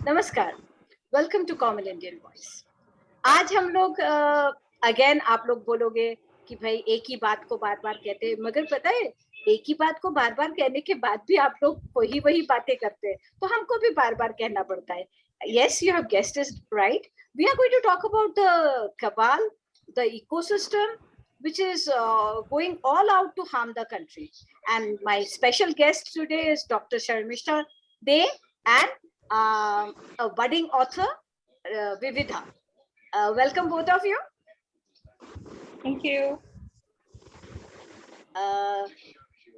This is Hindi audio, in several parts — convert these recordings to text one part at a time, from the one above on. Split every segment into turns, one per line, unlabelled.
नमस्कार, welcome to common Indian voice. आज हम लोग अगेन आप लोग बोलोगे कि भाई एक ही बात को बार बार कहते हैं, मगर पता है एक ही बात को बार बार कहने के बाद भी आप लोग वही वही बातें करते हैं, तो हमको भी बार बार कहना पड़ता है। Yes, you have guessed is right. We are going to talk about the cabal, the ecosystem which is going all out to harm the country. And my special guest today is Dr. Sharmishta De and a budding author, Vividha. Welcome both of you.
Thank you.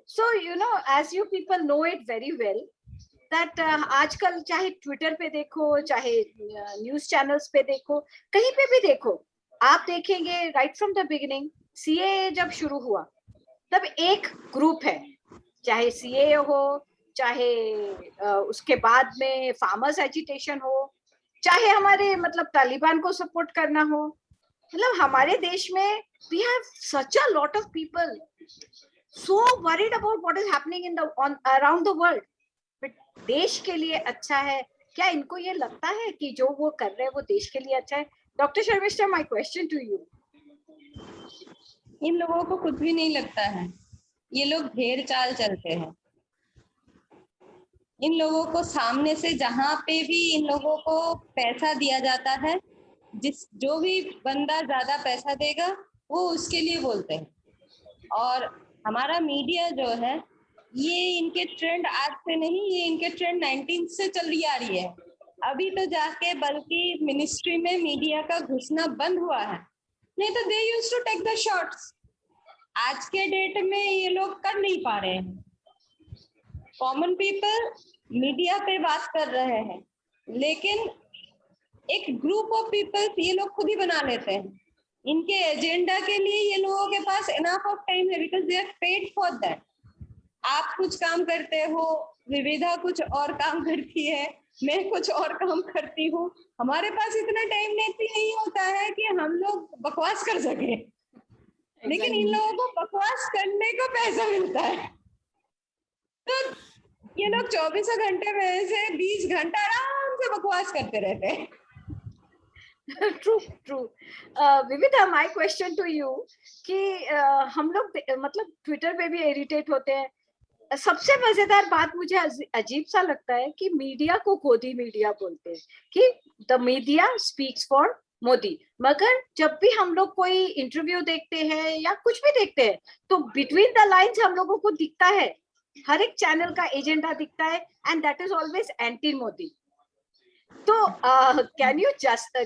So, you know, as you people know it very well, that आजकल चाहे ट्विटर पे देखो, चाहे न्यूज चैनल्स पे देखो, कहीं पे भी देखो, आप देखेंगे right from the beginning CA जब शुरू हुआ तब एक ग्रुप है, चाहे सीए हो, चाहे उसके बाद में फार्मर्स एजिटेशन हो, चाहे हमारे मतलब तालिबान को सपोर्ट करना हो, मतलब हमारे देश में we have such a lot of people so worried about what is happening in the on around the world. But देश के लिए अच्छा है क्या? इनको ये लगता है कि जो वो कर रहे हैं वो देश के लिए अच्छा है? Doctor Sharmishtha, my question to you.
इन लोगों को कुछ भी नहीं लगता है, ये लोग ढेर चाल चलते हैं। इन लोगों को सामने से जहां पे भी इन लोगों को पैसा दिया जाता है, जो भी बंदा ज्यादा पैसा देगा वो उसके लिए बोलते हैं। और हमारा मीडिया जो है, ये इनके ट्रेंड आज से नहीं, ये इनके ट्रेंड 19 से चली आ रही है। अभी तो जाके बल्कि मिनिस्ट्री में मीडिया का घुसना बंद हुआ है, नहीं तो they used to take the shots. आज के डेट में ये लोग कर नहीं पा रहे हैं। कॉमन पीपल मीडिया पे बात कर रहे हैं, लेकिन एक ग्रुप ऑफ पीपल्स ये लोग खुद ही बना लेते हैं। इनके एजेंडा के लिए ये लोगों के पास इनफ ऑफ टाइम है, because they are paid for that. आप कुछ काम करते हो, विविधा कुछ और काम करती है, मैं कुछ और काम करती हूँ। हमारे पास इतना टाइम नहीं होता है कि हम लोग बकवास कर सके, लेकिन इन लोगों को बकवास करने का पैसा मिलता है। तो ये लोग 24 घंटे में से 20 घंटा आराम से बकवास करते रहते हैं।
ट्रू। विविधा, माय क्वेश्चन टू यू कि हम लोग मतलब ट्विटर पे भी इरिटेट होते हैं। सबसे मजेदार बात मुझे अजीब सा लगता है कि मीडिया को गोदी मीडिया बोलते हैं कि the media speaks for Modi, मगर जब भी हम लोग कोई इंटरव्यू देखते हैं या कुछ भी देखते हैं तो बिटवीन द लाइंस हम लोगों को दिखता है, हर एक चैनल का एजेंडा दिखता है, and that is always anti Modi. तो कैन यू जस्ट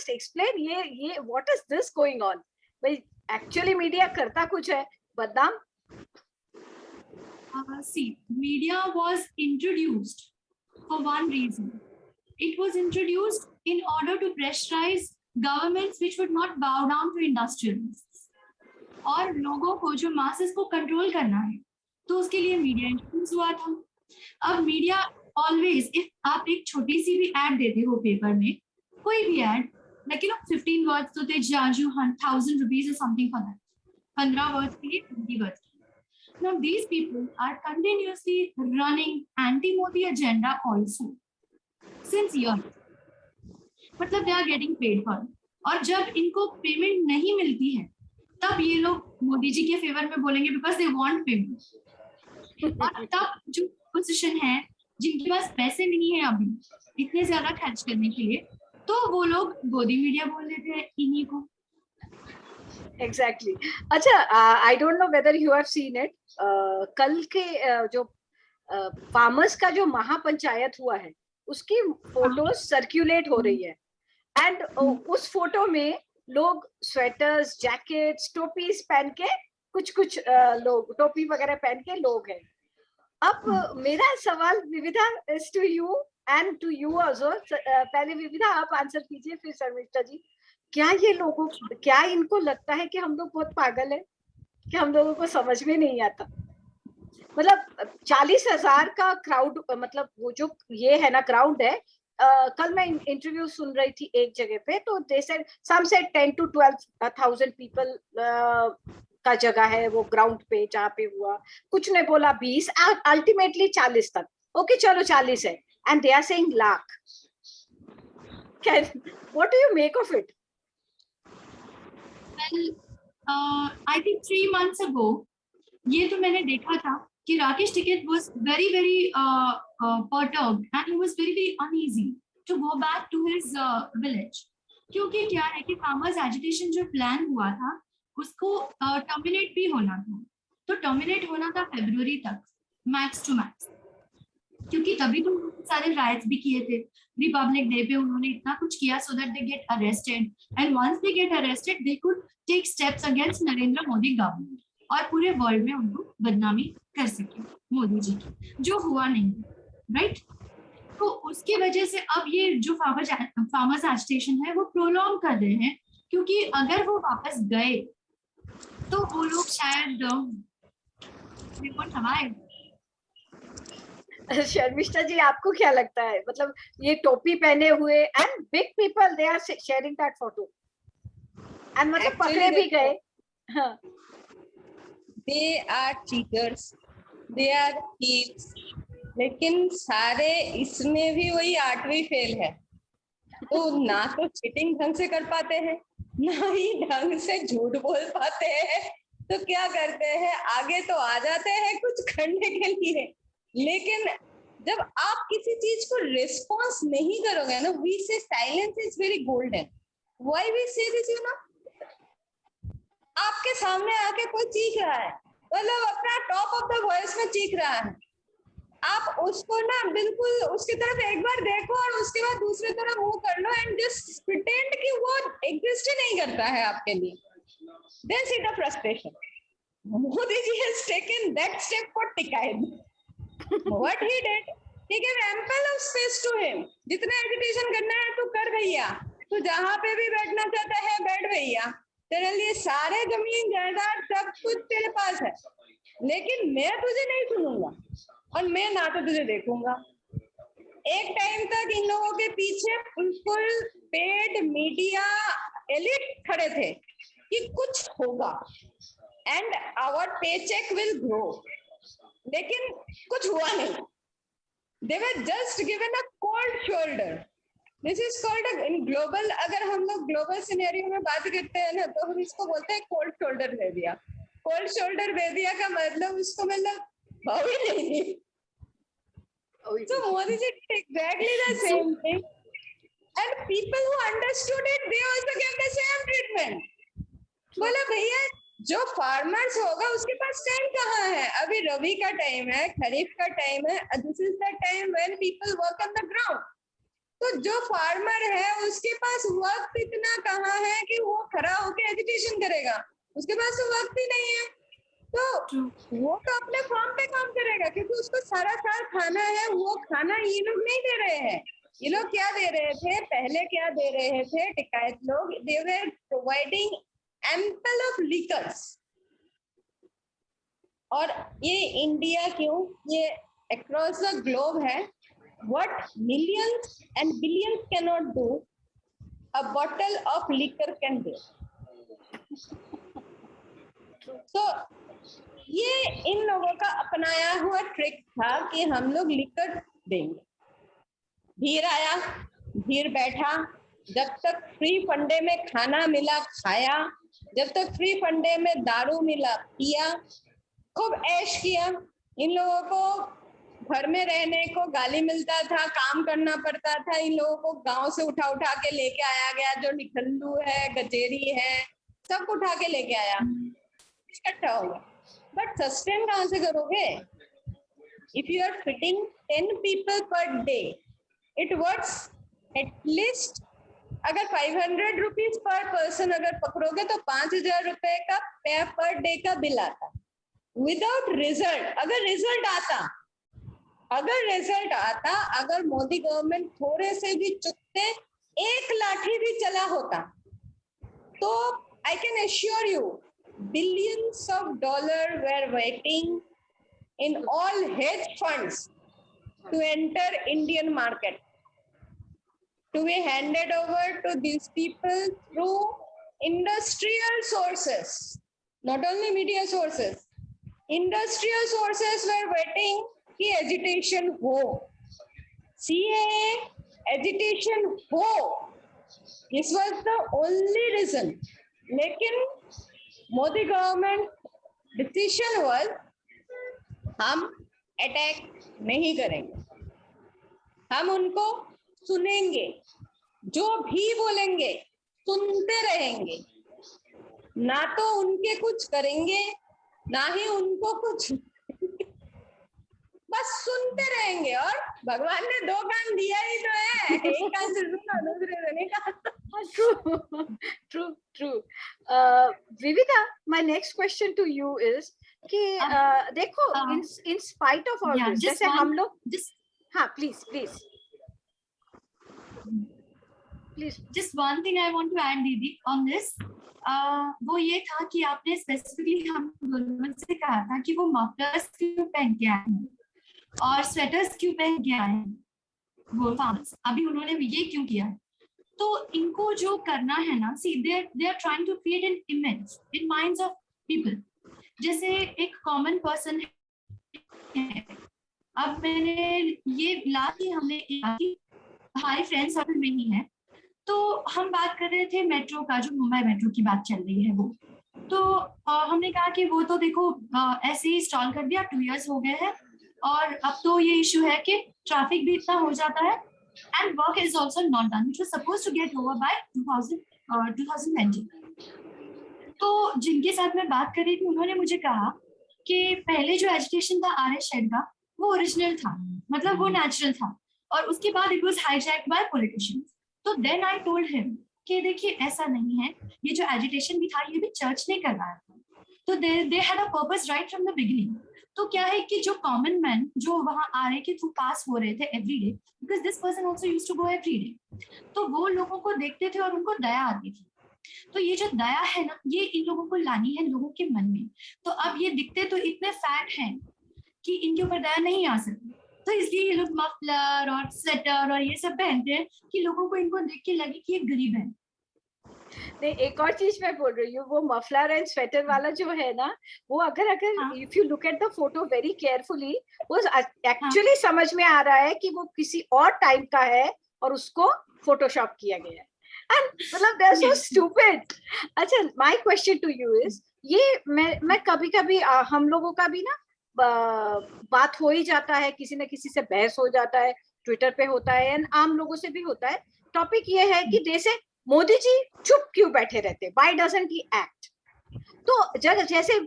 एक्सप्लेन ये what is this going on? भाई एक्चुअली मीडिया करता कुछ है, बदनाम।
See, media was introduced for one reason. It was introduced in order to pressurize governments which would not bow down to industrialists. और लोगों को, जो masses को कंट्रोल करना है, तो उसके लिए मीडिया इंट्रोड्यूस हुआ था। अब मीडिया ऑलवेज, इफ आप एक छोटी सी भी एड देते हो पेपर में, कोई भी एड, लेकिन 15 वर्ड्स तो they charge you 1000 rupees or something for that, 15 words के लिए 20 words. Now these people are continuously running anti-Modi agenda also since years. मतलब they are getting paid for. और जब इनको पेमेंट नहीं मिलती है तब ये लोग मोदी जी के फेवर में बोलेंगे because they want payment. और तब जो पोजीशन है, जिनके पास पैसे नहीं है अभी इतने ज्यादा खर्च करने के लिए, तो वो लोग गोदी मीडिया बोल देते हैं इन्हीं को।
एग्जैक्टली। अच्छा, I don't know whether you have seen it. कल के जो फार्मर्स का जो महापंचायत हुआ है उसकी फोटोज सर्कुलेट हो रही है, एंड उस फोटो में लोग स्वेटर्स, जैकेट्स, टोपीज पहन के, कुछ लोग टोपी वगैरह पहन के लोग हैं। अब मेरा सवाल Vividha is to you and to you also. पहले विविधा आप आंसर कीजिए, फिर शर्मिष्ठा जी। क्या ये लोगों, क्या इनको लगता है कि हम लोग बहुत पागल है, कि हम लोगों को समझ में नहीं आता? मतलब 40,000 का क्राउड, मतलब वो जो ये है ना क्राउड है। कल मैं इंटरव्यू सुन रही थी एक जगह पे, तो they said some said 10 to 12,000 people का जगह है वो ग्राउंड पे जहाँ पे हुआ। कुछ ने बोला 20, अल्टीमेटली 40 तक। ओके चलो 40 है, and they are saying lakh. What do you make of it?
Well, I think 3 months ago, ये तो मैंने देखा था कि Rakesh Tikait was very perturbed and he was very uneasy to go back to his village. क्योंकि क्या है कि farmers agitation जो प्लान हुआ था उसको टर्मिनेट भी होना था, तो टर्मिनेट होना था फरवरी तक मैक्स टू मैक्स, क्योंकि तभी तो उन्होंने सारे राइट्स भी किए थे रिपब्लिक डे पे, उन्होंने इतना कुछ किया so that they get arrested and once they get arrested they could take steps against Narendra Modi government और पूरे वर्ल्ड में उनको बदनामी कर सके मोदी जी की, जो हुआ नहीं, राइट। तो उसकी वजह से अब ये जो फार्मर्स एजिटेशन है वो प्रोलॉन्ग कर रहे हैं, क्योंकि अगर वो वापस गए तो वो लोग शायद रिपोर्ट हवाए।
शर्मिष्ठा जी, आपको क्या लगता है? मतलब ये टोपी पहने हुए and big people they are sharing that photo and मतलब पकड़े भी गए।
They are cheaters, they are thieves, लेकिन सारे इसमें भी वही 8वीं फेल है। तो ना तो चीटिंग ढंग से कर पाते हैं, ना ही ढंग से झूठ बोल पाते हैं, तो क्या करते हैं, आगे तो आ जाते हैं कुछ करने के लिए, लेकिन जब आप किसी चीज को रिस्पॉन्स नहीं करोगे ना, we say silence is very golden. Why we say this, you know, आपके सामने आके कोई चीख रहा है, मतलब अपना टॉप ऑफ द वॉइस में चीख रहा है, आप उसको ना बिल्कुल उसकी तरफ एक बार देखो और उसके बाद दूसरी तरफ मुंह कर लो एंड जस्ट प्रिटेंड कि वो एग्जिस्ट ही नहीं करता है आपके लिए। Then see the frustration. Modi ji has taken that step for Tikait. What he did, he give ample of space to him. जितना एजुटेशन करना है तू कर भैया, तू जहां पे भी बैठना चाहता है बैठ भैया, तेरे लिए सारे जमीन जायदाद सब कुछ तेरे पास है, लेकिन मैं तुझे नहीं सुनूंगा और मैं ना तो तुझे देखूंगा। एक टाइम तक इन लोगों के पीछे फुल पेड मीडिया एलिट खड़े थे कि कुछ होगा and our paycheck will grow, लेकिन कुछ हुआ नहीं। They were just given a cold shoulder. This is called in global, अगर हम लोग ग्लोबल सिनेरियो में बात करते हैं ना, तो हम इसको बोलते हैं कोल्ड शोल्डर दे दिया। कोल्ड शोल्डर दे दिया का मतलब उसको मतलब भाव ही नहीं। So Modi ji did exactly the same thing, and people who understood it, they also gave the same treatment. बोला भैया जो फार्मर्स होगा उसके पास टाइम कहाँ है, अभी रबी का टाइम है, खरीफ का टाइम है, this is the time when people work on the ground. तो जो फार्मर है उसके पास वक्त इतना कहाँ है कि वो खड़ा होके एजुकेशन करेगा, उसके पास तो वक्त ही नहीं है। तो वो तो अपने फार्म पे काम करेगा क्योंकि उसको सारा साल खाना है, वो खाना ये लोग नहीं दे रहे हैं। ये लोग क्या दे रहे थे पहले, क्या दे रहे थे टिकायत लोग, दे वर प्रोवाइडिंग एम्पल ऑफ लिकर्स। और ये इंडिया क्यों, ये अक्रॉस द ग्लोब है। What millions and billions can not do, a bottle of liquor can do. तो ये इन लोगों का अपनाया हुआ ट्रिक था कि हम लोग लिकर देंगे। भीड़ आया, भीड़ बैठा, जब तक फ्री फंडे में खाना मिला खाया, जब तक फ्री फंडे में दारू मिला पिया, खूब ऐश किया। इन लोगों को घर में रहने को गाली मिलता था, काम करना पड़ता था, इन लोगों को गांव से उठा उठा के लेके आया गया, जो निखल्लू है गजेरी है सबको उठा के लेके आया, इकट्ठा हो गया। बट सस्टेन कहाँ से करोगे? If you are fitting 10 people per day, it works at least, अगर 500 rupees per person अगर पकड़ोगे तो 5,000 रुपए का पर डे का बिल आता विदाउट रिजल्ट। अगर रिजल्ट आता, अगर मोदी गवर्नमेंट थोड़े से भी चुकते, एक लाठी भी चला होता, तो I can assure you billions of dollars were waiting in all hedge funds to enter Indian market, to be handed over to these people through industrial sources, not only media sources. Industrial sources were waiting कि agitation हो, CAA एजिटेशन हो, this was the only reason. लेकिन मोदी गवर्नमेंट डिसीजन वाज हम अटैक नहीं करेंगे, हम उनको सुनेंगे, जो भी बोलेंगे सुनते रहेंगे, ना तो उनके कुछ करेंगे ना ही उनको कुछ, बस सुनते रहेंगे. और भगवान ने 2 कान दिया ही तो है, एक कान से सुनना, दूसरे से निकालना.
True, true. Vivida, my next question to you is कि देखो, in spite of all this, जैसे हम लोग, हाँ, please.
Just one thing I want to add, दीदी, on this. वो ये था कि आपने स्पेसिफिकली हम दोनों से कहा था कि वो मफलर्स क्यों पहन के आए हैं और स्वेटर्स क्यों पहन के आए हैं वो फार्मर्स. अभी उन्होंने ये क्यों किया है? तो इनको जो करना है ना, see they are trying to create an image in minds of people. जैसे एक कॉमन पर्सन है. अब मैंने ये लास्ट ही हमने हमारे फ्रेंड सर्कल में ही है, तो हम बात कर रहे थे मेट्रो का, जो मुंबई मेट्रो की बात चल रही है वो. तो हमने कहा कि वो तो देखो ऐसे ही इंस्टॉल कर दिया, 2 years हो गए हैं और अब तो ये इशू है कि ट्रैफिक भी इतना हो जाता है and work is also not done, which was supposed to get over by 2020. तो जिनके साथ मैं बात कर रही थी उन्होंने मुझे कहा कि पहले जो एजुकेशन था आर्य शेड का, वो ओरिजिनल था, मतलब वो नेचुरल था, और उसके बाद it was hijacked by politicians. तो देन आई टोल्ड हिम कि देखिए ऐसा नहीं है, ये जो एजुटेशन भी था ये भी चर्च ने करवाया था, तो they had a purpose right from the beginning. तो क्या है कि जो कॉमन मैन जो वहां आर्य के थ्रू पास हो रहे थे every day, because this person also used to go every day, तो वो लोगों को देखते थे और उनको दया आती थी. तो ये जो दया है ना, ये इन लोगों को लानी है लोगों के मन में. तो अब ये दिखते तो इतने फैट हैं कि इनके ऊपर दया नहीं आ सकती, तो इसलिए ये लोग मफलर और स्वेटर और ये सब पहनते हैं कि लोगों को इनको देख के लगे कि ये गरीब है.
नहीं, एक और चीज मैं बोल रही हूँ, वो मफलर एंड स्वेटर वाला जो है ना, वो अगर if you look at the photo very carefully, वो एक्चुअली समझ में आ रहा है कि वो किसी और टाइम का है और उसको फोटोशॉप किया गया है. मतलब दे आर सो स्टूपिड. अच्छा, my question to you is, ये मैं कभी हम लोगों का भी ना बात हो ही जाता है, किसी न किसी से बहस हो जाता है, ट्विटर पे होता है एंड आम लोगों से भी होता है. टॉपिक ये है कि जैसे मोदी जी चुप क्यों बैठे रहते, व्हाई डजंट ही एक्ट. तो जैसे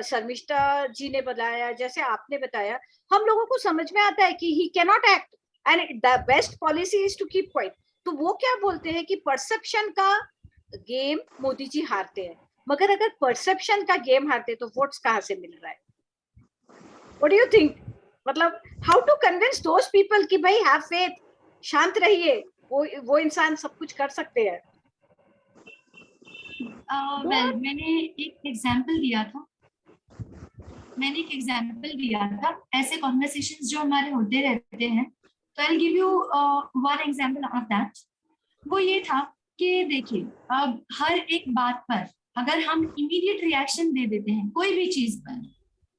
शर्मिष्ठा जी ने बताया, जैसे आपने बताया, हम लोगों को समझ में आता है कि he can not act and the best policy is to keep quiet. तो वो क्या बोलते हैं कि परसेप्शन का गेम मोदी जी हारते हैं, मगर अगर परसेप्शन का गेम हारते तो वोट्स कहाँ से मिल रहा है? What do you think? मतलब how to convince those people कि भाई हैव फेथ, शांत रहिए, वो इंसान सब कुछ कर सकते हैं.
मैंने एक एग्जांपल दिया था ऐसे कॉन्वर्सेशंस जो हमारे होते रहते हैं. तो I will give you one example of that. वो ये था कि देखिए, अब हर एक बात पर अगर हम इमीडिएट रिएक्शन दे देते हैं कोई भी चीज पर,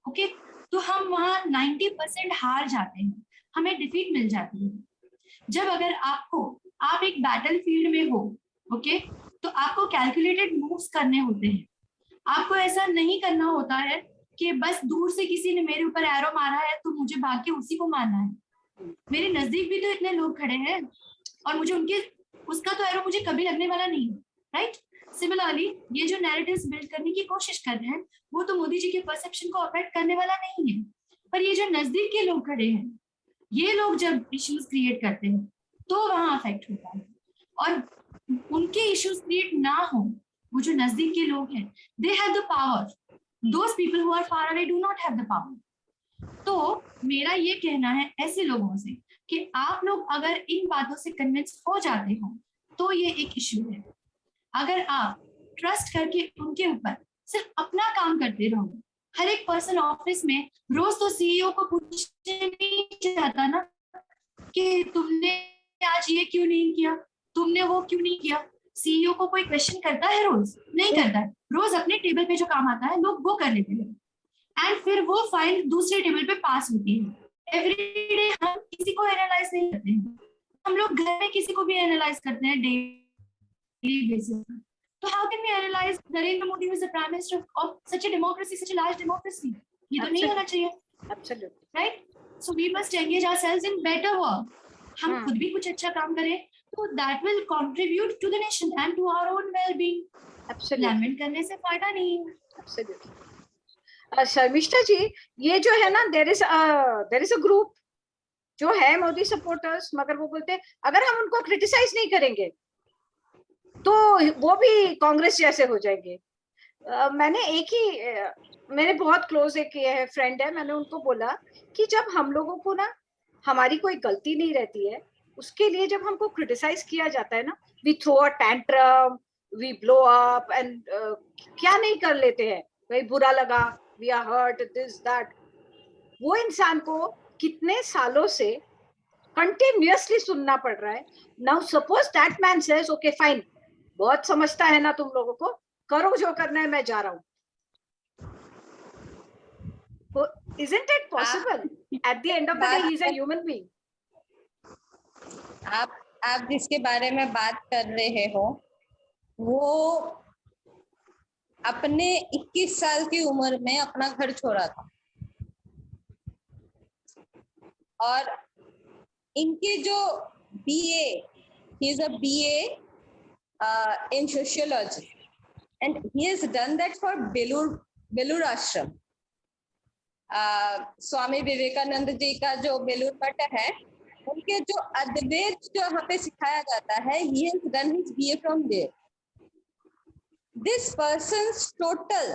ओके, तो हम वहाँ 90% हार जाते हैं, हमें डिफीट मिल जाती है. जब अगर आप एक बैटल फील्ड में हो, ओके, तो आपको कैलकुलेटेड मूव्स करने होते हैं. आपको ऐसा नहीं करना होता है कि बस दूर से किसी ने मेरे ऊपर एरो मारा है तो मुझे भाग के उसी को मारना है. मेरे नजदीक भी तो इतने लोग खड़े हैं और मुझे उसका तो एरो मुझे कभी लगने वाला नहीं है, राइट? सिमिलरली ये जो नैरेटिव्स बिल्ड करने की कोशिश कर रहे हैं, वो तो मोदी जी के परसेप्शन को अफेक्ट करने वाला नहीं है, पर ये जो नजदीक के लोग खड़े हैं, ये लोग जब इश्यूज क्रिएट करते हैं तो वहां अफेक्ट होता है. और उनके इश्यूज क्रिएट ना हो, वो जो नजदीक के लोग हैं, they have the power. Those people who are far away do not have the power. तो मेरा ये कहना है ऐसे लोगों से कि आप लोग अगर इन बातों से कन्विंस हो जाते हो तो ये एक इश्यू है. अगर आप ट्रस्ट करके उनके ऊपर सिर्फ अपना काम करते रहो, हर एक पर्सन ऑफिस में रोज तो सीईओ को पूछने नहीं जाता ना कि तुमने आज ये क्यों नहीं किया, तुमने वो क्यों नहीं किया. सीईओ को कोई क्वेश्चन करता है? रोज नहीं करता है. रोज अपने टेबल पे जो काम आता है लोग वो कर लेते हैं एंड फिर वो फाइल दूसरे टेबल पे पास होती है. एवरीडे हम किसी को एनालाइज नहीं करते हैं, हम लोग घर में किसी को भी एनालाइज करते हैं डेली बेसिस पर, तो how can we analyze Narendra Modi was the prime minister of such a democracy, such a large democracy? ये तो नहीं होना चाहिए,
Absolutely.
Right? So we must engage ourselves in better work. हम खुद भी कुछ अच्छा काम करें तो that will contribute to the nation and to our own well being. Lament करने से फायदा नहीं है.
Absolutely. शर्मिष्ठा जी, ये जो है ना, देयर इज अ ग्रुप जो है मोदी सपोर्टर्स, मगर वो बोलते हैं अगर हम उनको क्रिटिसाइज नहीं करेंगे तो वो भी कांग्रेस जैसे हो जाएंगे. मैंने मेरे बहुत क्लोज एक ये है फ्रेंड है, मैंने उनको बोला कि जब हम लोगों को ना हमारी कोई गलती नहीं रहती है, उसके लिए जब हमको क्रिटिसाइज किया जाता है ना, we throw a tantrum, we blow up and क्या नहीं कर लेते हैं, भाई बुरा लगा, we are hurt, this that. वो इंसान को कितने सालों से कंटिन्यूअसली सुनना पड़ रहा है. Now suppose that man says okay fine, बहुत समझता है ना तुम लोगों को, करो जो करना है, मैं जा रहा हूँ. Isn't it possible? At the end of the day, he is a human being.
आप जिसके बारे में बात कर रहे हो वो अपने 21 साल की उम्र में अपना घर छोड़ा था, और इनके जो BA, he is a BA in sociology and he has done that for Belur आश्रम. स्वामी विवेकानंद जी का जो बेलूर मठ है, उनके जो अद्वैत जो यहाँ पे सिखाया जाता है, he has done his BA from there. This person's total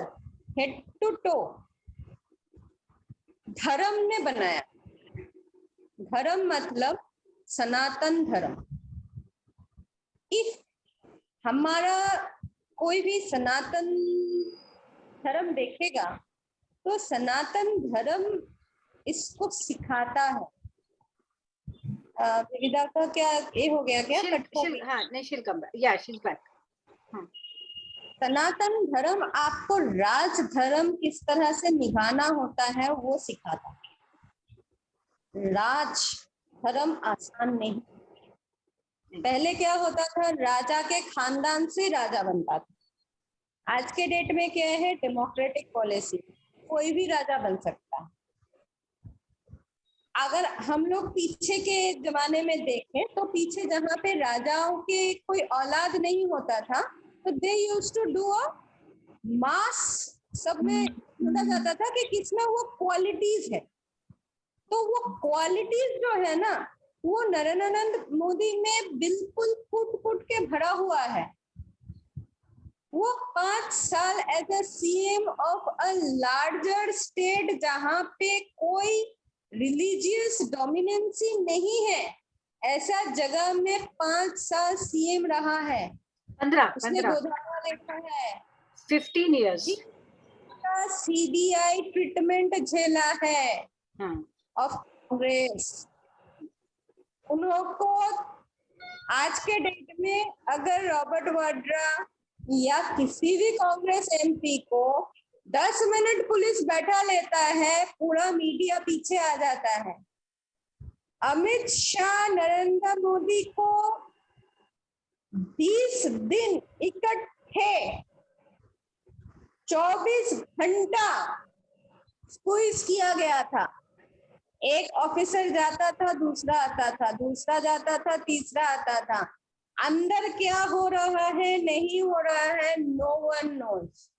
head to toe धर्म ने बनाया. धर्म मतलब सनातन धर्म. इफ हमारा कोई भी सनातन धर्म देखेगा तो सनातन धर्म इसको सिखाता है. विविधा का क्या ये हो गया क्या? सनातन धर्म आपको राज धर्म किस तरह से निभाना होता है वो सिखाता है. राज धर्म आसान नहीं. पहले क्या होता था, राजा के खानदान से राजा बनता था. आज के डेट में क्या है, डेमोक्रेटिक पॉलिसी, कोई भी राजा बन सकता है. अगर हम लोग पीछे के जमाने में देखें तो पीछे जहाँ पे राजाओं के कोई औलाद नहीं होता था तो they used to do a mass. सब में बोला जाता था कि किसमें वो क्वालिटीज है. तो वो क्वालिटीज जो है ना, वो नरेंद्र मोदी में बिल्कुल फुट फुट के भरा हुआ है. वो 5 साल as a CM of a larger state जहाँ पे कोई रिलीजियस डोमिनेंसी नहीं है, ऐसा जगह में 5 साल CM रहा है.
15
गोधारा देखा है,
15 years
CBI ट्रीटमेंट झेला है ऑफ कांग्रेस. उनको आज के डेट में अगर रॉबर्ट वाड्रा या किसी भी कांग्रेस MP को 10 मिनट पुलिस बैठा लेता है, पूरा मीडिया पीछे आ जाता है. अमित शाह नरेंद्र मोदी को 20 दिन इकट्ठे 24 घंटा स्क्वीज किया गया था. एक ऑफिसर जाता था, दूसरा आता था, दूसरा जाता था, तीसरा आता था. अंदर क्या हो रहा है, नहीं हो रहा है, no one knows.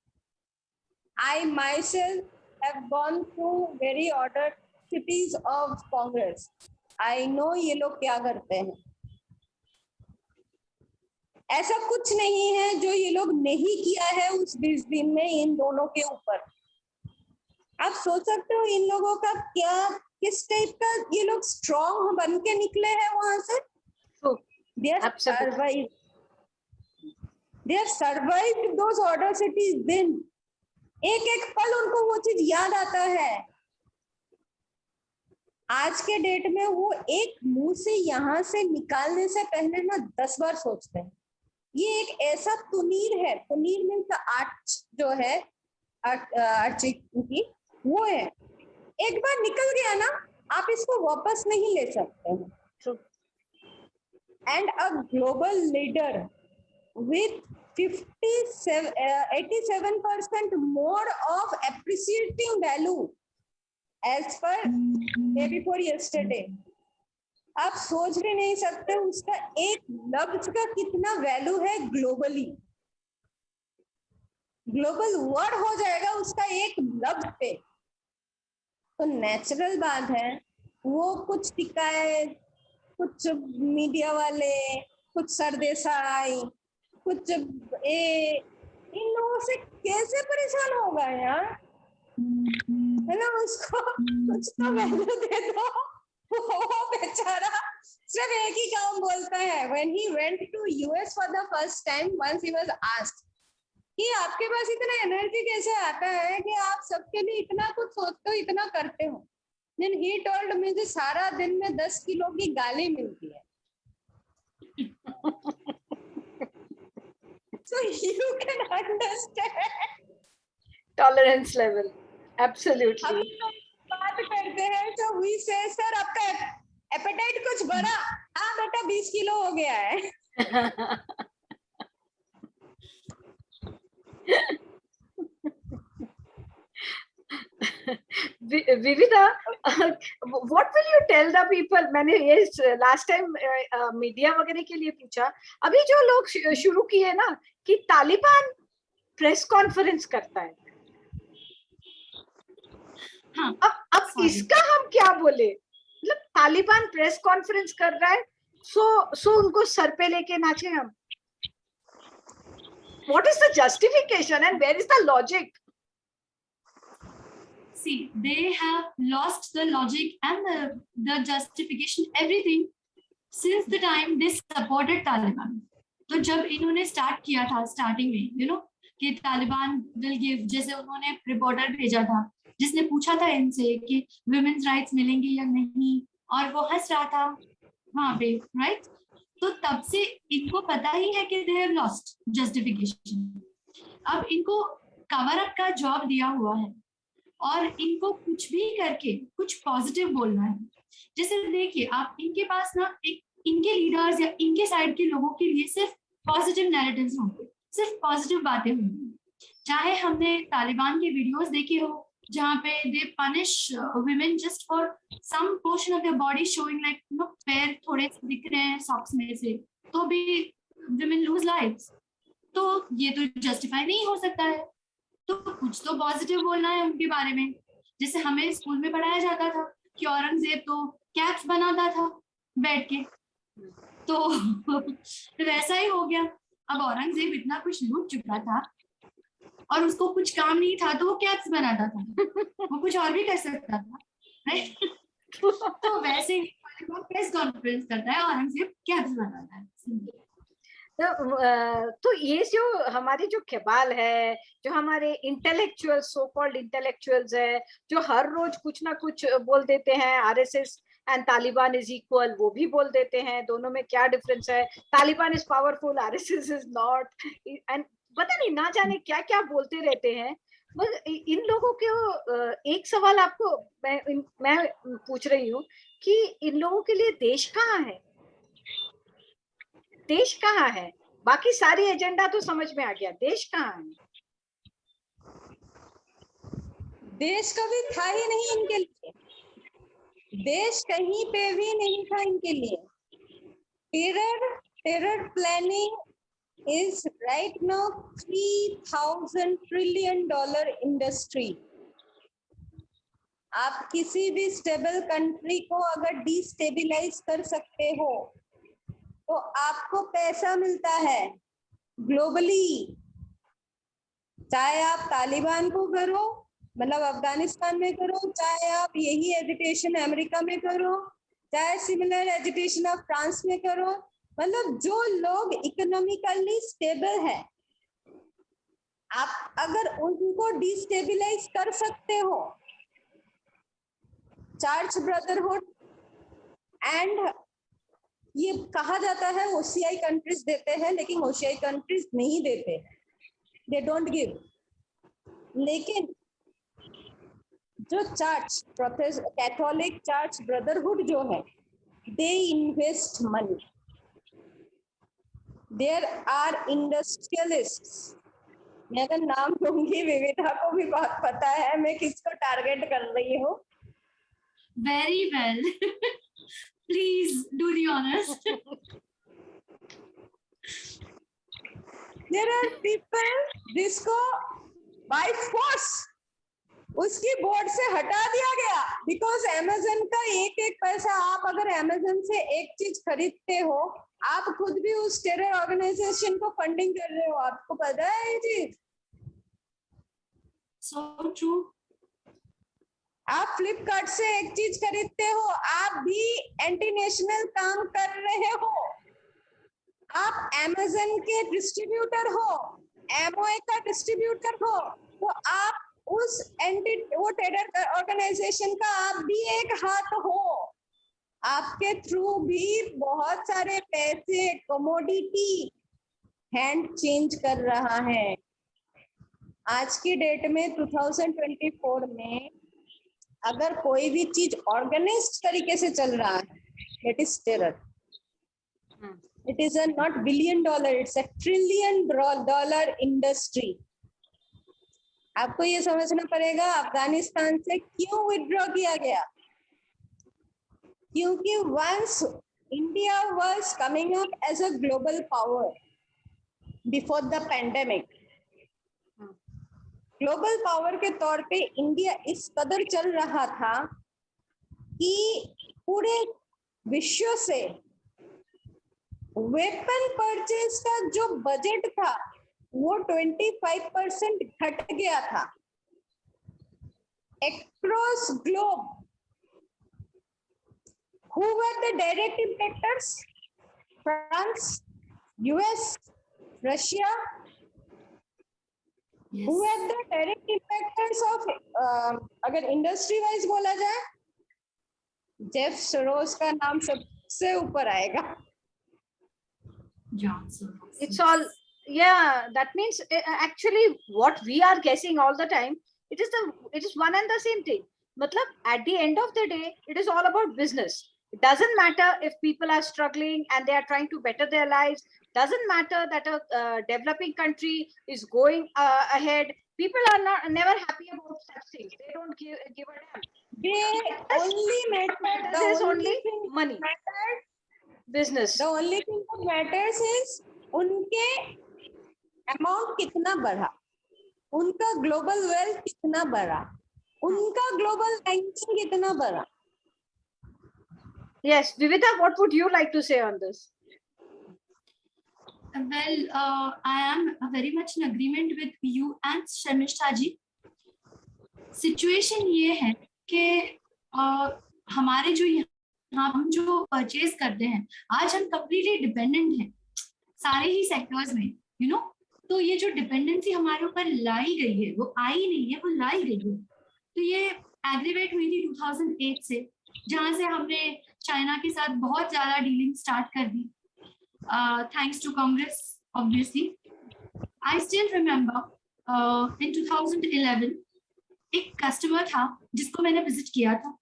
I myself have gone through very ordered cities of Congress. I know ये लोग क्या करते हैं. ऐसा कुछ नहीं है जो ये लोग नहीं किया है उस 20 दिन में इन दोनों के ऊपर. आप सोच सकते हो इन लोगों का क्या, किस टाइप का ये लोग स्ट्रॉन्ग बन के निकले हैं वहां से. They have survived those order cities. Then एक एक पल उनको वो चीज याद आता है. आज के डेट में वो एक मुंह से यहाँ से निकालने से पहले ना 10 बार सोचते हैं. ये एक ऐसा तुनीर है, तुनीर में का आर्च जो है, आर्ची की वो है, एक बार निकल गया ना आप इसको वापस नहीं ले सकते हैं. and a global leader with 87% more of appreciating value as per day before yesterday. आप सोच भी नहीं सकते उसका एक लफ्ज का कितना वैल्यू है ग्लोबली. ग्लोबल वर्ड हो जाएगा उसका एक लफ्ज पे. तो नेचुरल बात है वो कुछ शिकायत, कुछ मीडिया वाले, कुछ सरदेसाई, कुछ इन लोगों से कैसे परेशान होगा यार, है ना. उसको कुछ तो वैल्यू दे दो. वो बेचारा सिर्फ एक ही काम बोलता है. When he went to US for the first time, once he was asked कि आपके पास इतना एनर्जी कैसे आता है कि आप सबके लिए इतना कुछ सोचते हो, इतना करते हो. Then he told me कि सारा दिन में 10 किलो की गाली मिलती है. So you can understand.
Tolerance level. Absolutely.
हम बात करते हैं तो we say सर आपका एपेटाइट कुछ बढ़ा. हाँ बेटा 20 किलो हो गया है.
विविधा, what will you tell the people? मैंने ये लास्ट टाइम मीडिया वगैरह के लिए पूछा. अभी जो लोग शुरू किए ना कि तालिबान प्रेस कॉन्फ्रेंस करता है.
हाँ,
अब इसका हम क्या बोले. मतलब तालिबान प्रेस कॉन्फ्रेंस कर रहा है, सो उनको सर पे लेके नाचे हम. What is the justification and where is the logic?
See, they have lost the logic and the justification, everything since the time they supported Taliban. तो जब इन्होंने स्टार्ट किया था स्टार्टिंग में, you know, कि तालिबान will give, जैसे उन्होंने रिपोर्टर भेजा था जिसने पूछा था इनसे कि women's rights मिलेंगे या नहीं, और वो हंस रहा था वहां पे, राइट. तो तब से इनको पता ही है कि they have lost justification. अब इनको कवर अप का जॉब दिया हुआ है और इनको कुछ भी करके कुछ पॉजिटिव बोलना है. जैसे देखिए आप, इनके पास ना एक इनके लीडर्स या इनके साइड के लोगों के लिए सिर्फ पॉजिटिव नैरेटिव्स होंगे, सिर्फ पॉजिटिव बातें होंगी. चाहे हमने तालिबान के वीडियोस देखे हो जहाँ पे दे punish women just for some portion of their body showing like, you know, पैर थोड़े दिख रहे हैं सॉक्स में से, तो भी women lose lives. तो ये तो जस्टिफाई नहीं हो सकता है. तो कुछ तो पॉजिटिव बोलना है उनके बारे में. जैसे हमें स्कूल में पढ़ाया जाता था कि औरंगजेब तो कैप्स बनाता था बैठ के, तो वैसा ही हो गया. अब औरंगजेब इतना कुछ लूट चुका था और उसको कुछ काम नहीं था तो वो कैप्स बनाता था. वो कुछ और भी कर सकता था, राइट. तो वैसे ही प्रेस कॉन्फ्रेंस करता है, औरंगजेब कैप्स बनाता है.
तो ये जो हमारे जो केबाल है, जो हमारे इंटेलेक्चुअल, सो कॉल्ड इंटेलेक्चुअल्स है, जो हर रोज कुछ ना कुछ बोल देते हैं RSS and Taliban is equal, वो भी बोल देते हैं. दोनों में क्या डिफरेंस है. Taliban is powerful, RSS is not, and पता नहीं ना जाने क्या क्या बोलते रहते हैं. इन लोगों के एक सवाल आपको मैं पूछ रही हूँ कि इन लोगों के लिए देश कहाँ है. देश कहाँ है. बाकी सारी एजेंडा तो समझ में आ गया, देश कहाँ है.
देश कभी था ही नहीं इनके लिए. देश कहीं पे भी नहीं था इनके लिए. Terror planning is right now $3,000 trillion industry. आप किसी भी स्टेबल कंट्री को अगर डिस्टेबलाइज कर सकते हो तो आपको पैसा मिलता है ग्लोबली. चाहे आप तालिबान को करो, मतलब अफगानिस्तान में करो, चाहे आप यही एजिटेशन अमेरिका में करो, चाहे सिमिलर एजिटेशन ऑफ फ्रांस में करो. मतलब जो लोग इकोनॉमिकली स्टेबल है, आप अगर उनको डिस्टेबलाइज कर सकते हो, चार्च ब्रदरहुड एंड ये कहा जाता है ओसीआई कंट्रीज देते हैं, लेकिन ओसीआई कंट्रीज नहीं देते, दे डोंट गिव. लेकिन जो चर्च कैथोलिक चर्च ब्रदरहुड जो है, they invest money. There are industrialists. मैं अगर नाम लूंगी, विविधा को भी बहुत पता है मैं किसको टारगेट कर रही हूँ।
Very well. Please do the honors.
There are people जिसको by force उसकी बोर्ड से हटा दिया गया, बिकॉज अमेजन का एक एक पैसा, आप अगर अमेजन से एक चीज खरीदते हो, आप खुद भी उस टेरर ऑर्गेनाइजेशन को फंडिंग कर रहे हो। आपको पता है ये चीज?
So true.
आप फ्लिपकार्ट से एक चीज खरीदते हो, आप भी एंटी नेशनल काम कर रहे हो। आप अमेजन के डिस्ट्रीब्यूटर हो, एमओए का डिस्ट्रीब्यूटर हो, तो आप उस वो टेरर ऑर्गेनाइजेशन का आप भी एक हाथ हो। आपके थ्रू भी बहुत सारे पैसे, कमोडिटी हैंड चेंज कर रहा है। आज की डेट में 2024 में अगर कोई भी चीज ऑर्गेनाइज्ड तरीके से चल रहा है, it is terror. It is a not $1 billion, it's a $1 trillion industry. आपको ये समझना पड़ेगा अफगानिस्तान से क्यों विथड्रॉ किया गया, क्योंकि once India was coming up as a global power before the pandemic, global power के तौर पे इंडिया इस कदर चल रहा था कि पूरे विश्व से वेपन परचेज का जो बजट था वो 25% घट गया था across globe. Who were the direct impactors? France, US, Russia.
Yes.
Who were the direct impactors of अगर इंडस्ट्री वाइज बोला जाए, जेफ सोरोस का नाम सबसे ऊपर आएगा।
Yeah. So
It's all, yeah, that means actually what we are guessing all the time, it is one and the same thing. Matlab, at the end of the day, it is all about business. It doesn't matter if people are struggling and they are trying to better their lives. Doesn't matter that a developing country is going ahead. People are never happy about such things. They don't give a damn.
They only matter.
This is only money, business.
The only thing that matters is उनके अमाउंट कितना बढ़ा, उनका ग्लोबल वेल्थ कितना बढ़ा, उनका ग्लोबल रैंकिंग कितना बढ़ा।
Yes, Vividha, what would you like to say on this?
well, I am very much in agreement with you and Sharmishta ji. Situation ये है कि हमारे जो हम जो परचेज करते हैं, आज हम कंप्लीटली डिपेंडेंट हैं सारे ही सेक्टर्स में, यू नो। तो ये जो डिपेंडेंसी हमारे ऊपर लाई गई है, वो आई नहीं है, वो लाई गई है। तो ये एग्रीवेट हुई थी 2008 से, जहां से हमने चाइना के साथ बहुत ज्यादा डीलिंग स्टार्ट कर दी, thanks to Congress obviously. I still remember in 2011 एक कस्टमर था जिसको मैंने विजिट किया था,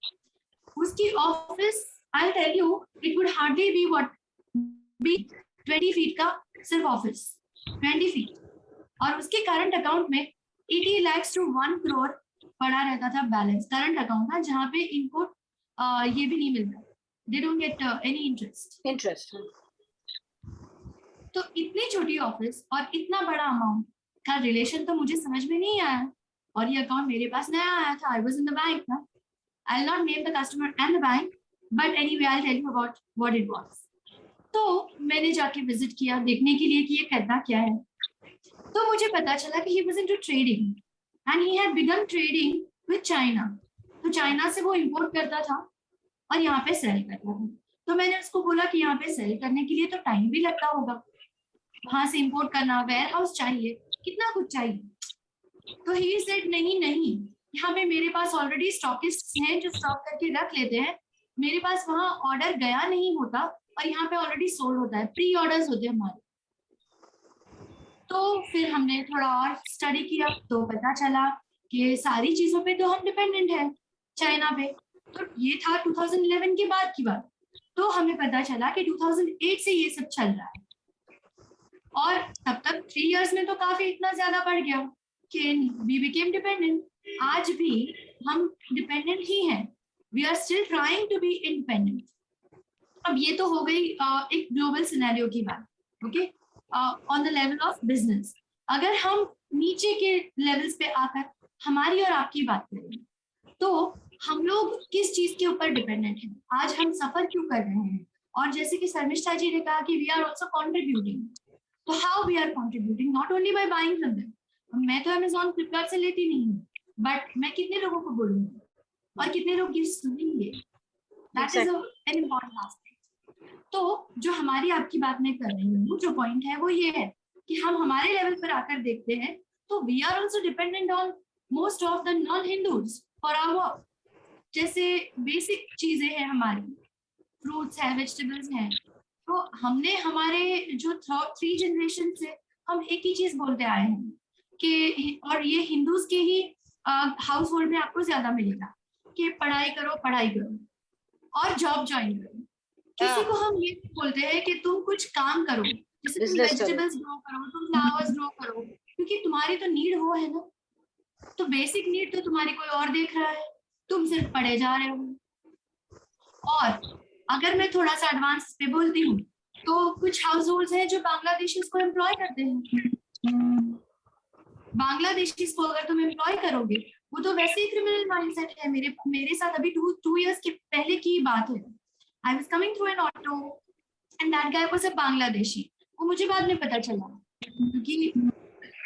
उसकी office, I tell you, it would hardly be what be 20 feet का सिर्फ ऑफिस, 20 फीट, और उसके करंट अकाउंट में 80 lakhs to 1 crore पड़ा रहता था बैलेंस। करंट अकाउंट था जहाँ पे इनको ये भी नहीं मिलता, they don't get any interest. तो इतनी छोटी ऑफिस और इतना बड़ा अमाउंट का रिलेशन तो मुझे समझ में नहीं आया, और ये अकाउंट मेरे पास नया आया था, I was in the bank ना। I will not name the customer and the bank, but anyway I will tell you about what it was. तो मैंने जाके विजिट किया देखने के लिए कि ये करता क्या है। तो मुझे पता चला कि he was into trading and he had begun trading with China. तो चाइना से वो इंपोर्ट करता था और यहाँ पे सेल करता था। तो मैंने उसको बोला कि यहाँ पे सेल करने के लिए तो टाइम भी लगता होगा, वहां से इंपोर्ट करना, वेयर हाउस चाहिए, कितना कुछ चाहिए। तो ही सेड नहीं, यहाँ पे मेरे पास ऑलरेडी स्टॉकिस्ट्स हैं जो स्टॉक करके रख लेते हैं, मेरे पास वहां ऑर्डर गया नहीं होता और यहाँ पे ऑलरेडी सोल्ड होता है, प्री ऑर्डर्स होते हैं हमारे। तो फिर हमने थोड़ा और स्टडी किया तो पता चला कि सारी चीजों पे तो हम डिपेंडेंट हैं चाइना पे। तो ये था 2011 के बाद की बात। तो हमें पता चला कि 2008 से ये सब चल रहा है। और तब तक 3 years में तो काफी इतना ज्यादा बढ़ गया कि वी बिकेम डिपेंडेंट. आज भी हम डिपेंडेंट ही हैं. We are still trying to be independent. अब ये तो हो गई एक ग्लोबल सिनेरियो की बात. Okay, on the level of business. अगर हम नीचे के लेवल्स पे आकर हमारी और आपकी बात करें तो हम लोग किस चीज के ऊपर डिपेंडेंट हैं, आज हम सफर क्यों कर रहे हैं. और जैसे कि शर्मिष्ठा जी ने कहा कि वी आर ऑल्सो कॉन्ट्रीब्यूटिंग. तो how we are contributing? Not only by buying from them. मैं तो अमेजोन फ्लिपकार्ट से लेती नहीं हूँ, बट मैं कितने लोगों को बोलूंगी और कितने लोग ये सुनेंगे. That is an important aspect. तो जो हमारी आपकी बात में कर रही हूँ, जो पॉइंट है वो ये है कि हम हमारे लेवल पर आकर देखते हैं तो we are also dependent on most of the non Hindus for our work. जैसे बेसिक चीजें हैं हमारी, फ्रूट्स है, वेजिटेबल्स हैं. तो हमने हमारे जो 3 जनरेशन से हम एक ही चीज बोलते आए हैं कि, और ये हिंदूज के ही हाउस होल्ड में आपको ज्यादा मिलेगा कि पढ़ाई करो और जॉब ज्वाइन करो. किसी को हम ये बोलते हैं कि तुम कुछ काम करो, जैसे तुम वेजिटेबल्स ग्रो करो, तुम फ्लावर्स ग्रो करो, क्योंकि तुम्हारी तो नीड वो है ना. तो बेसिक नीड तो तुम्हारी कोई और देख रहा है, तुम सिर्फ पढ़े जा रहे हो. और अगर मैं थोड़ा सा एडवांस पे बोलती हूँ तो कुछ हाउस होल्ड्स हैं जो बांग्लादेशीज को एम्प्लॉय करते हैं. बांग्लादेशीज को अगर तुम एम्प्लॉय करोगे, वो तो वैसे ही क्रिमिनल माइंडसेट है. मेरे साथ अभी 2 years के पहले की बात है. I was coming through an auto and that guy was a Bangladeshi. वो मुझे बाद में पता चला, क्योंकि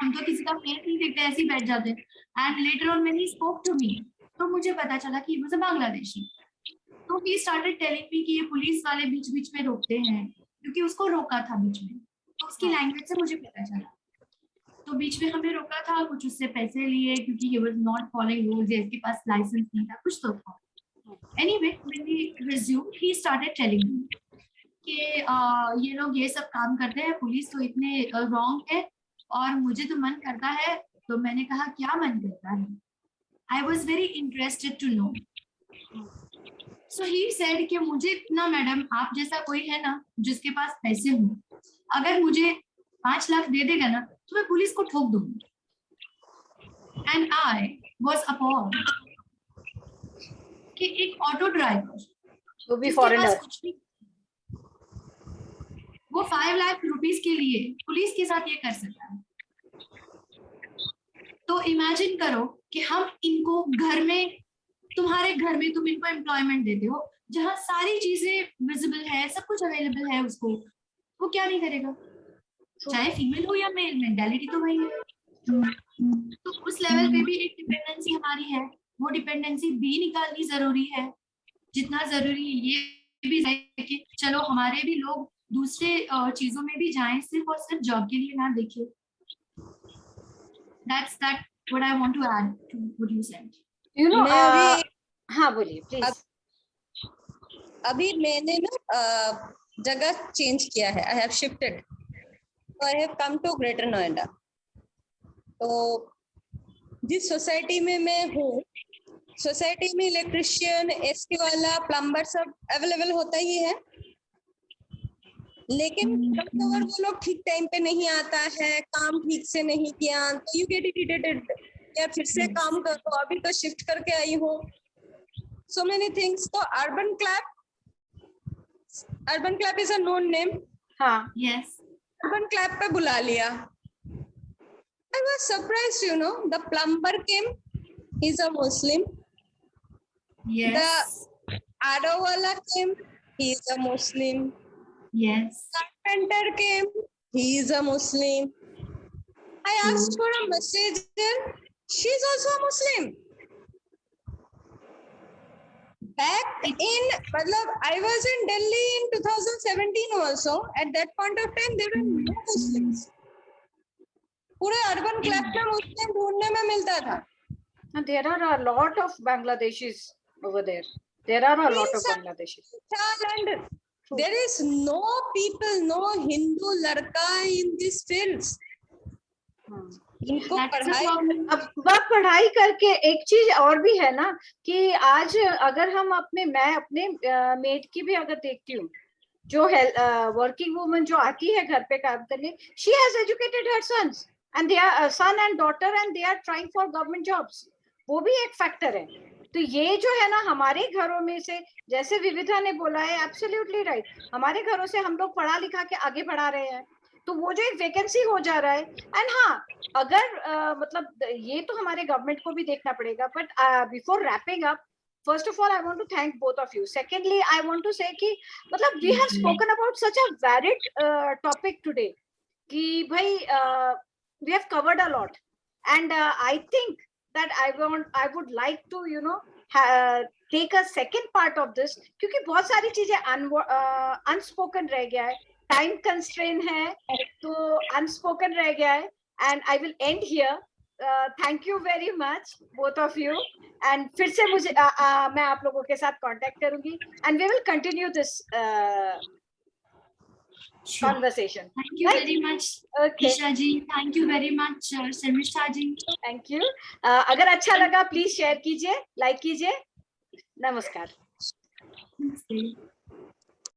हम तो किसी का फेस नहीं देखते, ऐसे ही बैठ जाते. And later on when he spoke to me, तो मुझे पता चला कि ही वाज अ बांग्लादेशी. तो ही स्टार्टेड टेलिंग मी कि ये पुलिस वाले बीच बीच में रोकते हैं, क्योंकि उसको रोका था बीच में, तो उसकी लैंग्वेज से मुझे पता चला. तो बीच में हमें रोका था, कुछ उससे पैसे लिए क्योंकि he was not following rules, इसके पास लाइसेंस नहीं था, कुछ तो था. Anyway when we resume he started telling me कि ये लोग ये सब काम करते हैं, पुलिस तो इतने रॉन्ग है. और मुझे तो मन करता है. तो मैंने कहा क्या मन करता है? I was very interested to know. So he said कि मुझे इतना, मैडम आप जैसा कोई है ना जिसके पास पैसे हो, अगर मुझे 5 लाख दे देगा ना तो मैं पुलिस को ठोक दूंगी. एंड आई वॉज अपॉल्ड कि एक ऑटो ड्राइवर
वो भी
जिसके
फॉरेनर,
पास कुछ नहीं, वो 5 लाख रुपीस के लिए पुलिस के साथ ये कर सकता है. तो इमेजिन करो कि हम इनको घर में, तुम्हारे घर में तुम इनको एम्प्लॉयमेंट देते हो जहां सारी चीजें विजिबल है, सब कुछ अवेलेबल है उसको, वो क्या नहीं करेगा, चाहे फीमेल हो या मेल, मेंटालिटी तो वही है. तो उस लेवल पे भी एक डिपेंडेंसी हमारी है. वो डिपेंडेंसी भी निकालनी जरूरी है, जितना जरूरी ये भी है कि चलो हमारे भी लोग दूसरे चीजों में भी जाएं, सिर्फ और सिर्फ जॉब के लिए ना देखें. That's what I want to add to what you said.
you know.
मैं अभी
हाँ बोलिए प्लीज.
अभी मैंने ना जगह चेंज किया है. आई हैव शिफ्टेड, तो I have come to greater Noida. तो जिस सोसाइटी में मैं हूँ, सोसाइटी में इलेक्ट्रिशियन, एसटी वाला, प्लम्बर सब अवेलेबल होता ही है. लेकिन अगर वो लोग ठीक टाइम पे नहीं आता है, काम ठीक से नहीं किया, तो यू गेट इरिटेटेड, यार फिर से काम करो, अभी तो शिफ्ट करके आई हूँ. So many things. तो Urban Clap is a known name.
हाँ,
Yes.
अर्बन क्लैप पे बुला लिया. I was surprised, you know, the plumber came, he's a Muslim.
Yes.
The auto wala came, he's a Muslim.
Yes.
Carpenter came, he's a Muslim. I asked for a messenger, she's also a Muslim. Back in, I was in Delhi in 2017 also. At that point of time, there were no Muslims. पूरे अर्बन क्लब में मुस्लिम ढूंढने में मिलता था.
there are a lot of Bangladeshis over there. There are a lot of Bangladeshis.
And there is no people, no Hindu लड़का in these fields. इनको
पढ़ाई करके एक चीज और भी है ना कि आज अगर हम मैं अपने मेट की भी अगर देखती हूँ जो वर्किंग वुमन जो आती है घर पे काम करने, she has educated her sons and they are son and daughter and they are trying for government jobs, वो भी एक फैक्टर है। तो ये जो है ना हमारे घरों में से, जैसे विविधा ने बोला है एब्सोल्युटली राइट, हमारे घरों से हम लोग पढ़ा लिखा के आगे बढ़ा रहे हैं, तो वो जो एक वैकेंसी हो जा रहा है। एंड हाँ, अगर मतलब ये तो हमारे गवर्नमेंट को भी देखना पड़ेगा, but before wrapping up, first of all I want to thank both of you. Secondly I want to say कि मतलब we have spoken about such a varied topic today कि भाई we have covered a lot, and I think that I would like to take a second part of this, क्योंकि बहुत सारी चीजें unspoken रह गया है, टाइम कंस्ट्रेन है तो unspoken रह गया है, and I will end here. Thank you very much both of you, and फिर से मुझे मैं आप लोगों के साथ कांटेक्ट करूंगी, and we will continue this conversation.
Thank you very much, Isha ji. Thank you very much, Sharmishta ji.
Thank you. अगर अच्छा लगा प्लीज शेयर कीजिए, लाइक कीजिए। नमस्कार।
Namaste.